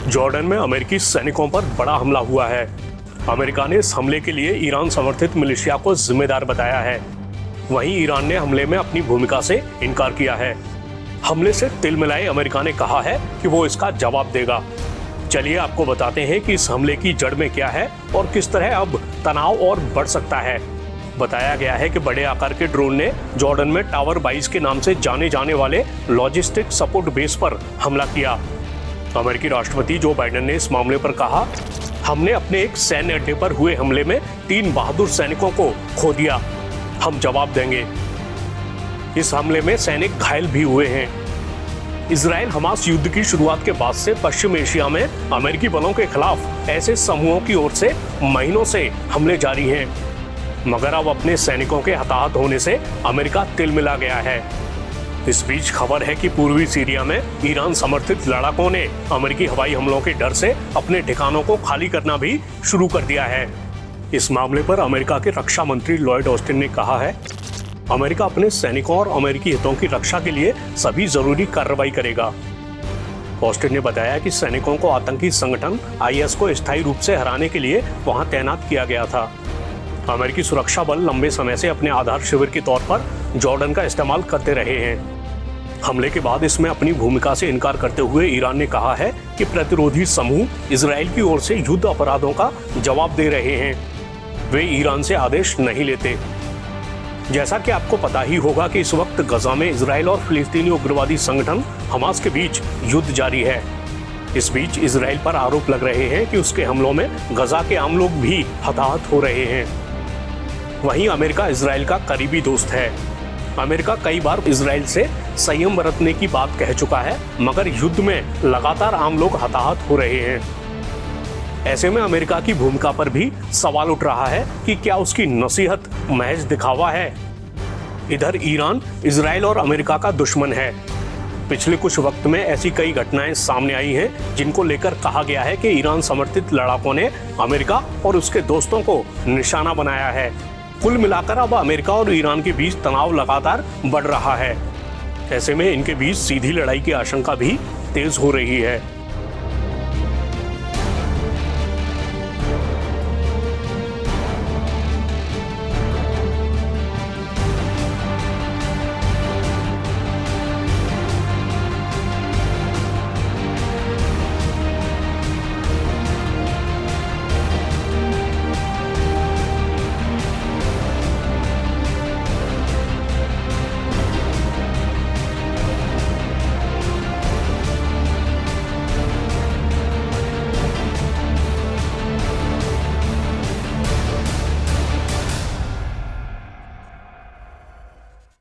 Jordan में अमेरिकी सैनिकों पर बड़ा हमला हुआ है। अमेरिका ने इस हमले के लिए ईरान समर्थित मिलिशिया को जिम्मेदार बताया है। वहीं ईरान ने हमले में अपनी भूमिका से इनकार किया है। हमले से तिलमिलाए अमेरिका ने कहा है कि वो इसका जवाब देगा। चलिए आपको बताते हैं कि इस हमले की जड़ में क्या है और किस तरह अब तनाव और बढ़ सकता है। बताया गया है कि बड़े आकार के ड्रोन ने जॉर्डन में टावर 22 के नाम से जाने जाने वाले लॉजिस्टिक सपोर्ट बेस पर हमला किया। अमेरिकी राष्ट्रपति जो बाइडेन ने इस मामले पर कहा, हमने अपने एक सैन्य अड्डे पर हुए हमले में 3 बहादुर सैनिकों को खो दिया। हम जवाब देंगे। इस हमले में सैनिक घायल भी हुए हैं। इजराइल हमास युद्ध की शुरुआत के बाद से पश्चिम एशिया में अमेरिकी बलों के खिलाफ ऐसे समूहों की ओर से महीनों से हमले जारी हैं। मगर अब अपने सैनिकों के हताहत होने से अमेरिका तिलमिला गया है। इस बीच खबर है कि पूर्वी सीरिया में ईरान समर्थित लड़ाकों ने अमेरिकी हवाई हमलों के डर से अपने ठिकानों को खाली करना भी शुरू कर दिया है। इस मामले पर अमेरिका के रक्षा मंत्री लॉयड ऑस्टिन ने कहा है, अमेरिका अपने सैनिकों और अमेरिकी हितों की रक्षा के लिए सभी जरूरी कार्रवाई करेगा। ऑस्टिन ने बताया कि सैनिकों को आतंकी संगठन IS को स्थायी रूप से हराने के लिए वहां तैनात किया गया था। अमेरिकी सुरक्षा बल लंबे समय से अपने आधार शिविर के तौर पर जॉर्डन का इस्तेमाल करते रहे हैं। हमले के बाद इसमें अपनी भूमिका से इनकार करते हुए ईरान ने कहा है कि प्रतिरोधी समूह इजराइल की ओर से युद्ध अपराधों का जवाब दे रहे हैं। वे ईरान से आदेश नहीं लेते। जैसा कि आपको पता ही होगा कि इस वक्त गजा में इजराइल और फिलिस्तीनी उग्रवादी संगठन हमास के बीच युद्ध जारी है। इस बीच इजराइल पर आरोप लग रहे हैं कि उसके हमलों में गजा के आम लोग भी हताहत हो रहे हैं। वहीं अमेरिका इजराइल का करीबी दोस्त है। अमेरिका कई बार इजराइल से संयम बरतने की बात कह चुका है, मगर युद्ध में लगातार आम लोग हताहत हो रहे हैं। ऐसे में अमेरिका की भूमिका पर भी सवाल उठ रहा है कि क्या उसकी नसीहत महज दिखावा है। इधर ईरान इजराइल और अमेरिका का दुश्मन है। पिछले कुछ वक्त में ऐसी कई घटनाएं सामने आई हैं जिनको लेकर कहा गया है कि ईरान समर्थित लड़ाकों ने अमेरिका और उसके दोस्तों को निशाना बनाया है। कुल मिलाकर अब अमेरिका और ईरान के बीच तनाव लगातार बढ़ रहा है। ऐसे में इनके बीच सीधी लड़ाई की आशंका भी तेज हो रही है।